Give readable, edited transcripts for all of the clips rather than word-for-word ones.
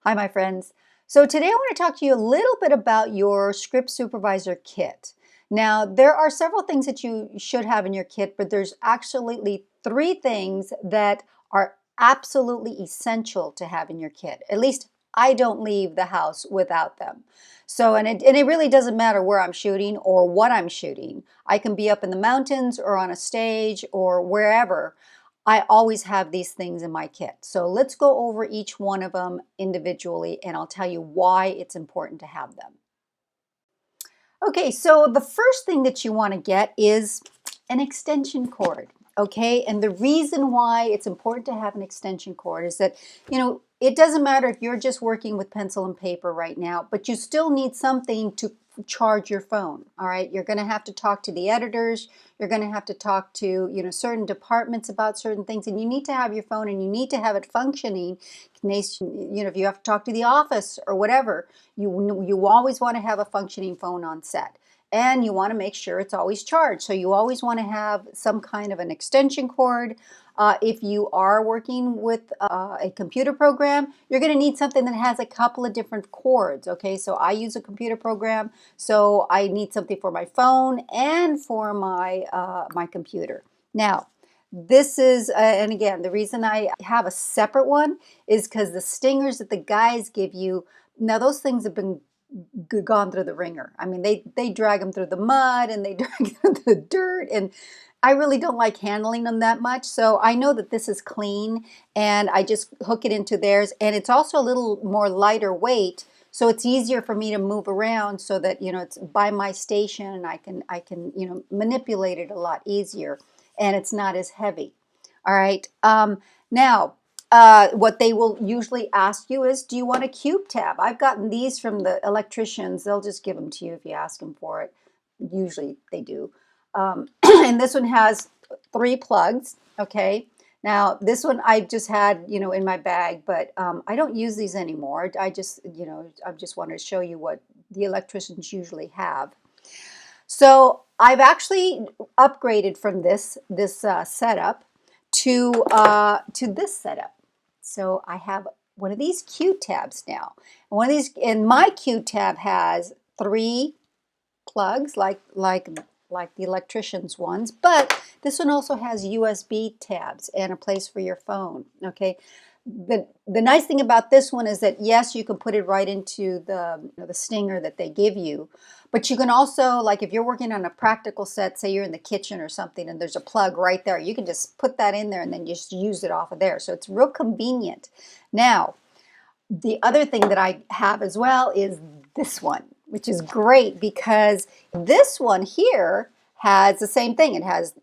Hi, my friends. So today I want to talk to you a little bit about your Script Supervisor kit. Now, there are several things that you should have in your kit, but there's absolutely three things that are absolutely essential to have in your kit. At least I don't leave the house without them. So, and it really doesn't matter where I'm shooting or what I'm shooting. I can be up in the mountains or on a stage or wherever. I always have these things in my kit. So let's go over each one of them individually and I'll tell you why it's important to have them. Okay, so the first thing that you want to get is an extension cord. Okay, and the reason why it's important to have an extension cord is that, it doesn't matter if you're just working with pencil and paper right now, but you still need something to charge your phone. All right, you're going to have to talk to the editors, you're going to have to talk to, certain departments about certain things, and you need to have your phone and you need to have it functioning. If you have to talk to the office or whatever, you always want to have a functioning phone on set. And you want to make sure it's always charged. So you always want to have some kind of an extension cord. If you are working with a computer program, you're going to need something that has a couple of different cords. Okay, so I use a computer program, so I need something for my phone and for my computer. Now, this is, and again, the reason I have a separate one is because the stingers that the guys give you, now those things have been gone through the ringer. I mean, they drag them through the mud and they drag them through the dirt, and I really don't like handling them that much. So I know that this is clean, and I just hook it into theirs, and it's also a little more lighter weight, so it's easier for me to move around so that it's by my station and I can manipulate it a lot easier, and it's not as heavy. All right. Now, what they will usually ask you is, do you want a cube tab? I've gotten these from the electricians. They'll just give them to you if you ask them for it. Usually they do. And this one has 3 plugs. Okay. Now this one I just had, in my bag, but I don't use these anymore. I just wanted to show you what the electricians usually have. So I've actually upgraded from this setup to this setup. So I have one of these Q tabs now. And my Q tab has 3 plugs like the electrician's ones, but this one also has USB tabs and a place for your phone. Okay. The nice thing about this one is that yes, you can put it right into the stinger that they give you, but you can also, like if you're working on a practical set, say you're in the kitchen or something and there's a plug right there, you can just put that in there and then just use it off of there. So it's real convenient. Now, the other thing that I have as well is this one, which is great because this one here has the same thing.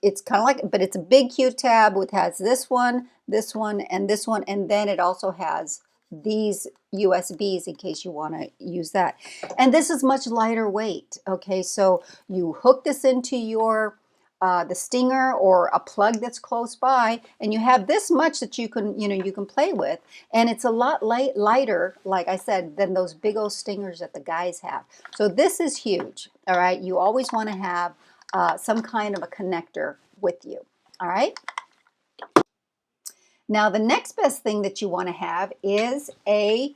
It's kind of like, but it's a big Q tab which has this one, and this one, and then it also has these USBs in case you want to use that. And this is much lighter weight. Okay, so you hook this into your the stinger or a plug that's close by, and you have this much that you can play with, and it's a lot lighter, like I said, than those big old stingers that the guys have. So this is huge. All right, you always want to have some kind of a connector with you. All right. Now the next best thing that you want to have is a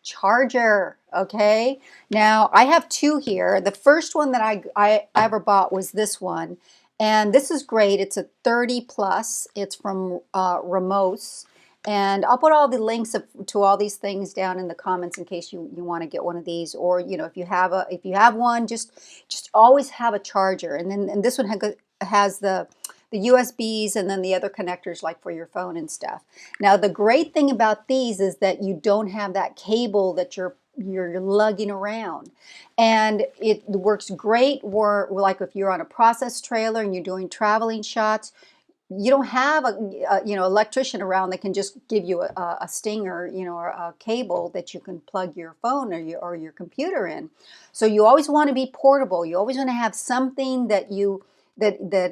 charger. Okay, now I have 2 here. The first one that I ever bought was this one, and this is great. It's a 30 plus. It's from Ramos, and I'll put all the links to all these things down in the comments in case you want to get one of these, or if you have one, just always have a charger. And this one has the USBs and then the other connectors like for your phone and stuff. Now the great thing about these is that you don't have that cable that you're lugging around, and it works great like if you're on a process trailer and you're doing traveling shots. You don't have a electrician around that can just give you a stinger, or a cable that you can plug your phone or your computer in. So you always want to be portable. You always want to have something that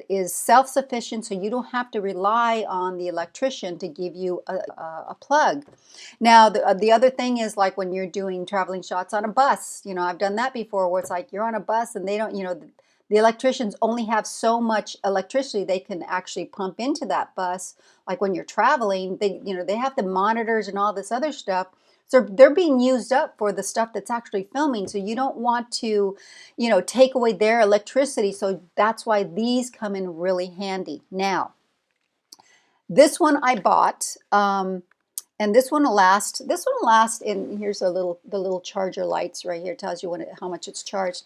is self-sufficient, so you don't have to rely on the electrician to give you a plug. Now the other thing is, like when you're doing traveling shots on a bus, I've done that before, where it's like you're on a bus and they don't, the electricians only have so much electricity they can actually pump into that bus. Like when you're traveling, they have the monitors and all this other stuff. So they're being used up for the stuff that's actually filming. So you don't want to, take away their electricity. So that's why these come in really handy. Now, this one I bought, and this one will last. This one will last. And here's the little charger lights right here. Tells you how much it's charged.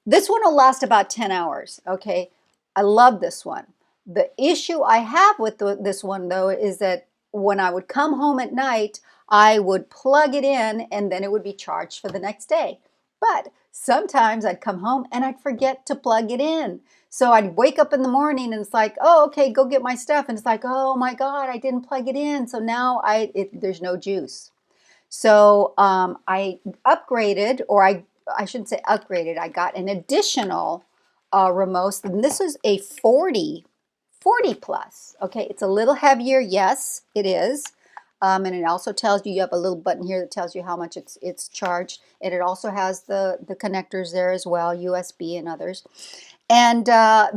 This one will last about 10 hours. Okay, I love this one. The issue I have with this one though is that when I would come home at night, I would plug it in and then it would be charged for the next day. But sometimes I'd come home and I'd forget to plug it in. So I'd wake up in the morning and it's like, oh, okay, go get my stuff. And it's like, oh my God, I didn't plug it in. So now there's no juice. So I upgraded, or I shouldn't say upgraded, I got an additional remote. And this is a 40 plus. Okay, it's a little heavier. Yes, it is. And it also tells you have a little button here that tells you how much it's charged. And it also has the connectors there as well, USB and others. And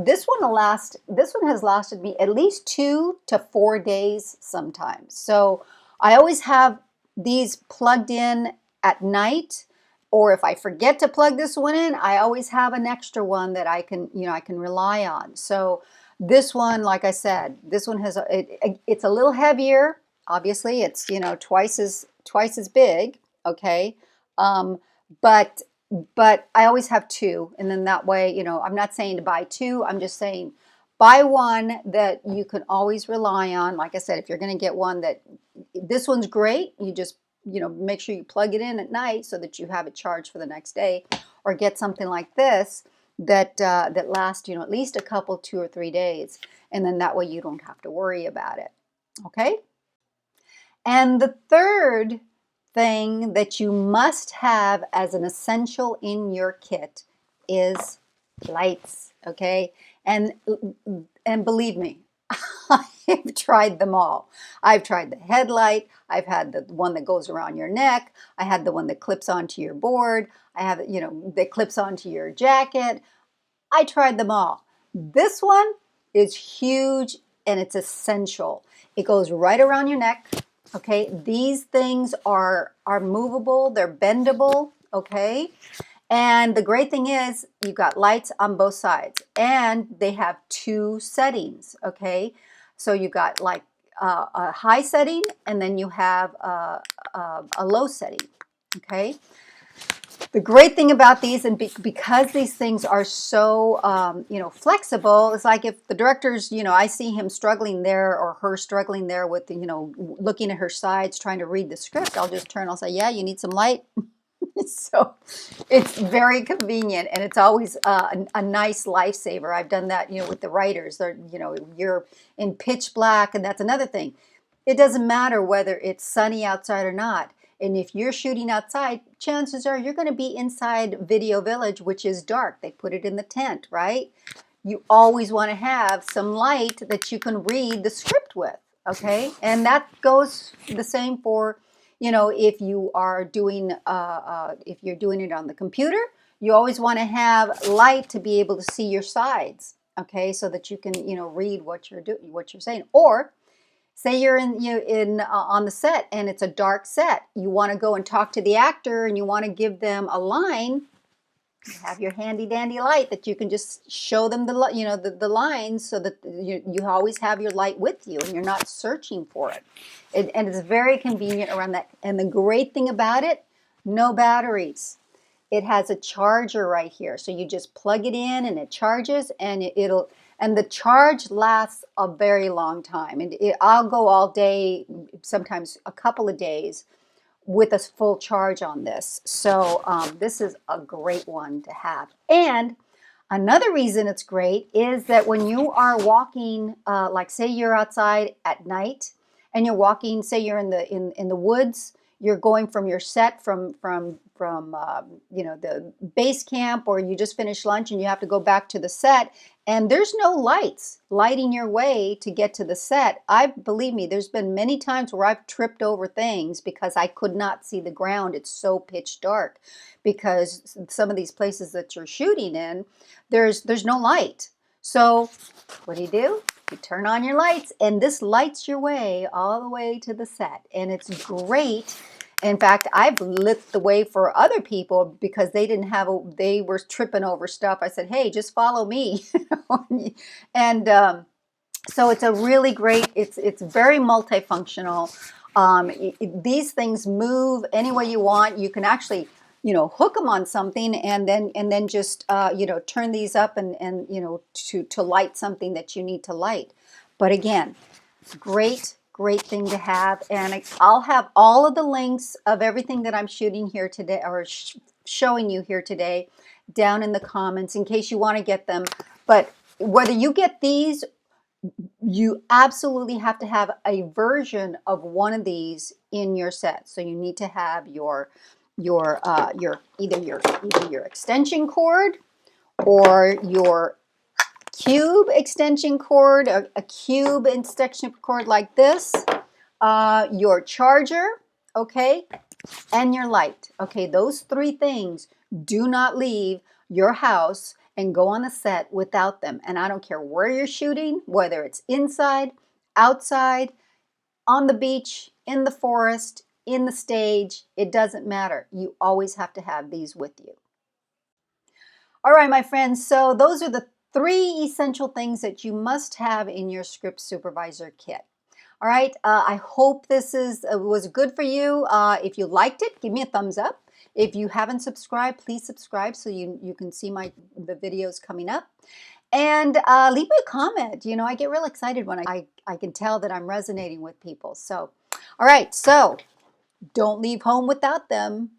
this one has lasted me at least 2 to 4 days sometimes. So I always have these plugged in at night, or if I forget to plug this one in, I always have an extra one that I can rely on. So this one, like I said, this one has it's a little heavier. Obviously, it's twice as big. Okay, but I always have two, and then that way, I'm not saying to buy two. I'm just saying buy one that you can always rely on. Like I said, if you're going to get one this one's great, you just make sure you plug it in at night so that you have it charged for the next day, or get something like this that lasts at least a couple, 2 or 3 days, and then that way you don't have to worry about it. Okay. And the third thing that you must have as an essential in your kit is lights. Okay. And believe me, I've tried them all. I've tried the headlight. I've had the one that goes around your neck. I had the one that clips onto your board. I have, that clips onto your jacket. I tried them all. This one is huge and it's essential. It goes right around your neck. Okay. These things are movable. They're bendable. Okay. And the great thing is you've got lights on both sides, and they have 2 settings. Okay. So you've got like a high setting, and then you have a low setting. Okay. The great thing about these, and because these things are so flexible, it's like if the director's, I see him struggling there or her struggling there with looking at her sides trying to read the script, I'll just turn, I'll say, yeah, you need some light. So it's very convenient, and it's always a nice lifesaver. I've done that, with the writers. They're, you're in pitch black, and that's another thing. It doesn't matter whether it's sunny outside or not. And if you're shooting outside, chances are you're going to be inside Video Village, which is dark. They put it in the tent, right? You always want to have some light that you can read the script with, okay? And that goes the same for if you are doing, if you're doing it on the computer, you always want to have light to be able to see your sides, okay, so that you can, read what you're saying. Or say you're on the set and it's a dark set, you want to go and talk to the actor and you want to give them a line. You have your handy dandy light that you can just show them the lines, so that you always have your light with you and you're not searching for it. And it's very convenient around that. And the great thing about it, no batteries. It has a charger right here. So you just plug it in and it charges, and and the charge lasts a very long time. And I'll go all day, sometimes a couple of days, with a full charge on this. So this is a great one to have. And another reason it's great is that when you are walking, like say you're outside at night and you're walking, say you're in the woods, you're going from your set from the base camp, or you just finished lunch and you have to go back to the set, and there's no lights lighting your way to get to the set. Believe me, there's been many times where I've tripped over things because I could not see the ground. It's so pitch dark, because some of these places that you're shooting in, there's no light. So what do? You turn on your lights, and this lights your way all the way to the set, and it's great. In fact, I've lit the way for other people because they were tripping over stuff. I said, hey, just follow me. And so it's a really great, it's very multifunctional. These things move any way you want. You can actually, hook them on something and then just, turn these up and to light something that you need to light. But again, great thing to have. And I'll have all of the links of everything that I'm shooting here today or showing you here today down in the comments in case you want to get them. But whether you get these, you absolutely have to have a version of one of these in your set. So you need to have either your extension cord or your cube extension cord, a cube extension cord like this, your charger, okay, and your light. Okay, those three things do not leave your house and go on the set without them. And I don't care where you're shooting, whether it's inside, outside, on the beach, in the forest, in the stage, it doesn't matter. You always have to have these with you. All right, my friends, so those are the 3 essential things that you must have in your script supervisor kit. All right, I hope this was good for you. If you liked it, give me a thumbs up. If you haven't subscribed, please subscribe so you can see the videos coming up. And leave me a comment. I get real excited when I can tell that I'm resonating with people. So, all right, so don't leave home without them.